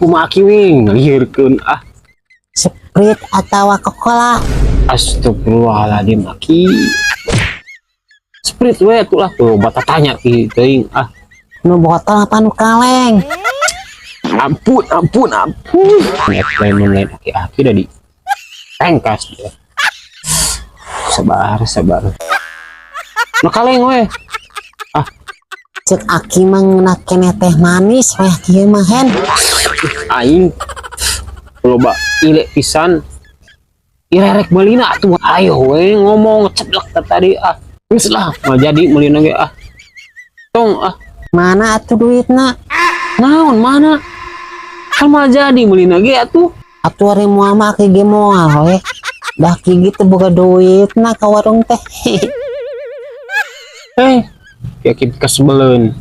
Kumaki wing ngaliurkeun Sprite atau Coca-Cola. Astagfirullahaladzim aki. Sprite we atuh lah tuh bata tanya ki teuing Nu botol apa nu kaleng? ampun lain aki dah di tengkas dia. Sabar nu kaleng we Cek aki mah kene teh manis weh kieu mah hen. aing loba ilek pisan irerek meulina atuh ayo we ngomong ceblek tadi geus lah mau jadi meulina ge tong Mana atuh duitna? naon mana kan mal jadi meulina ge atuh Atuh ari moal mah ke ge moal we. Dah ki gitu boga duitna ka warung teh. yakin kesebeleun